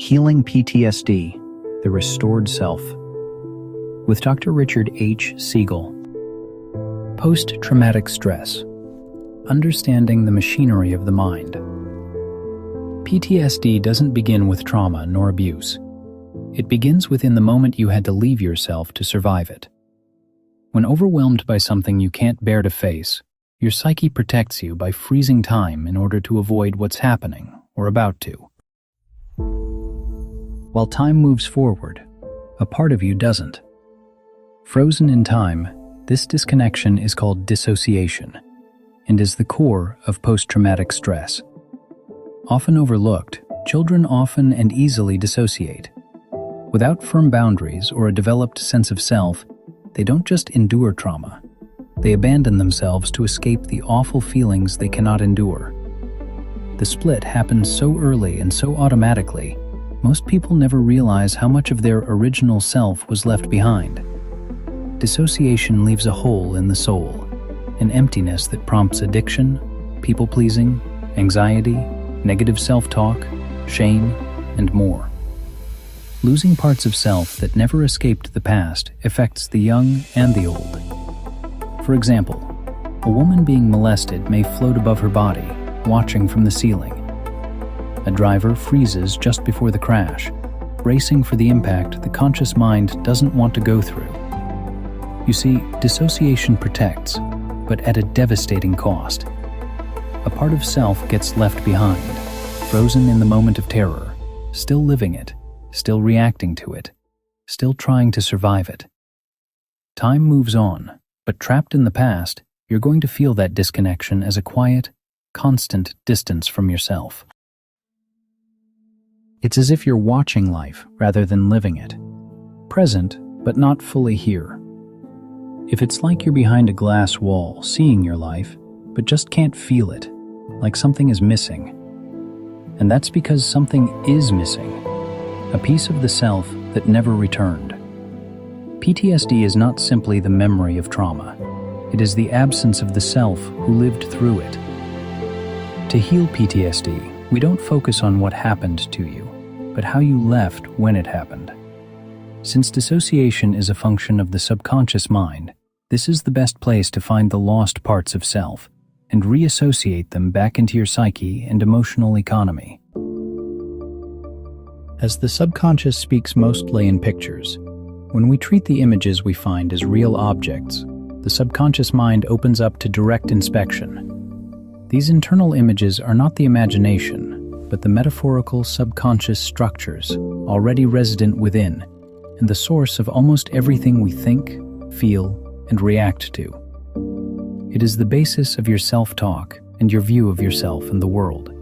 Healing PTSD, the Restored Self, with Dr. Richard H. Siegel. Post-traumatic stress, understanding the machinery of the mind. PTSD doesn't begin with trauma nor abuse. It begins within the moment you had to leave yourself to survive it. When overwhelmed by something you can't bear to face, your psyche protects you by freezing time in order to avoid what's happening or about to. While time moves forward, a part of you doesn't. Frozen in time, this disconnection is called dissociation and is the core of post-traumatic stress. Often overlooked, children often and easily dissociate. Without firm boundaries or a developed sense of self, they don't just endure trauma. They abandon themselves to escape the awful feelings they cannot endure. The split happens so early and so automatically, most people never realize how much of their original self was left behind. Dissociation leaves a hole in the soul, an emptiness that prompts addiction, people-pleasing, anxiety, negative self-talk, shame, and more. Losing parts of self that never escaped the past affects the young and the old. For example, a woman being molested may float above her body, watching from the ceiling. A driver freezes just before the crash, bracing for the impact the conscious mind doesn't want to go through. You see, dissociation protects, but at a devastating cost. A part of self gets left behind, frozen in the moment of terror, still living it, still reacting to it, still trying to survive it. Time moves on, but trapped in the past, you're going to feel that disconnection as a quiet, constant distance from yourself. It's as if you're watching life rather than living it. Present, but not fully here. If it's like you're behind a glass wall, seeing your life, but just can't feel it, like something is missing. And that's because something is missing, a piece of the self that never returned. PTSD is not simply the memory of trauma. It is the absence of the self who lived through it. To heal PTSD, we don't focus on what happened to you, but how you left when it happened. Since dissociation is a function of the subconscious mind, this is the best place to find the lost parts of self and reassociate them back into your psyche and emotional economy. As the subconscious speaks mostly in pictures, when we treat the images we find as real objects, the subconscious mind opens up to direct inspection. These internal images are not the imagination, but the metaphorical subconscious structures already resident within and the source of almost everything we think, feel, and react to. It is the basis of your self-talk and your view of yourself and the world.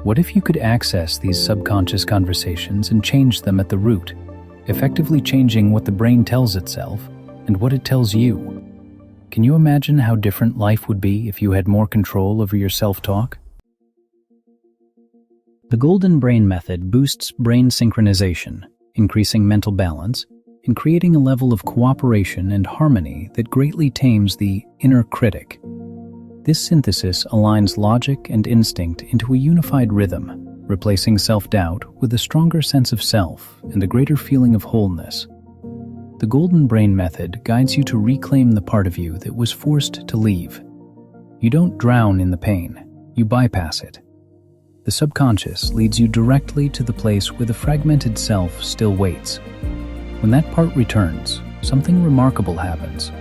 What if you could access these subconscious conversations and change them at the root, effectively changing what the brain tells itself and what it tells you? Can you imagine how different life would be if you had more control over your self-talk? The Golden Brain Method boosts brain synchronization, increasing mental balance, and creating a level of cooperation and harmony that greatly tames the inner critic. This synthesis aligns logic and instinct into a unified rhythm, replacing self-doubt with a stronger sense of self and a greater feeling of wholeness. The Golden Brain Method guides you to reclaim the part of you that was forced to leave. You don't drown in the pain, you bypass it. The subconscious leads you directly to the place where the fragmented self still waits. When that part returns, something remarkable happens.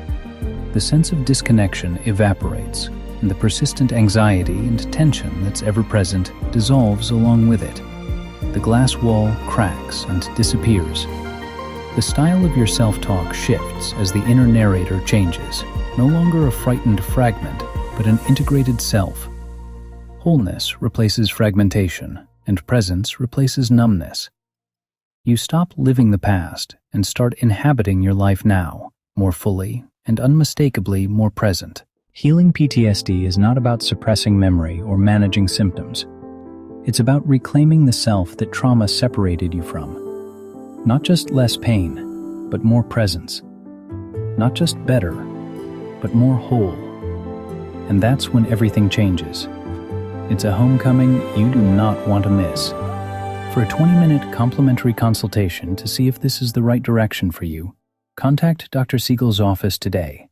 The sense of disconnection evaporates, and the persistent anxiety and tension that's ever present dissolves along with it. The glass wall cracks and disappears. The style of your self-talk shifts as the inner narrator changes, no longer a frightened fragment, but an integrated self. Wholeness replaces fragmentation, and presence replaces numbness. You stop living the past and start inhabiting your life now, more fully and unmistakably more present. Healing PTSD is not about suppressing memory or managing symptoms. It's about reclaiming the self that trauma separated you from. Not just less pain, but more presence. Not just better, but more whole. And that's when everything changes. It's a homecoming you do not want to miss. For a 20-minute complimentary consultation to see if this is the right direction for you, contact Dr. Siegel's office today.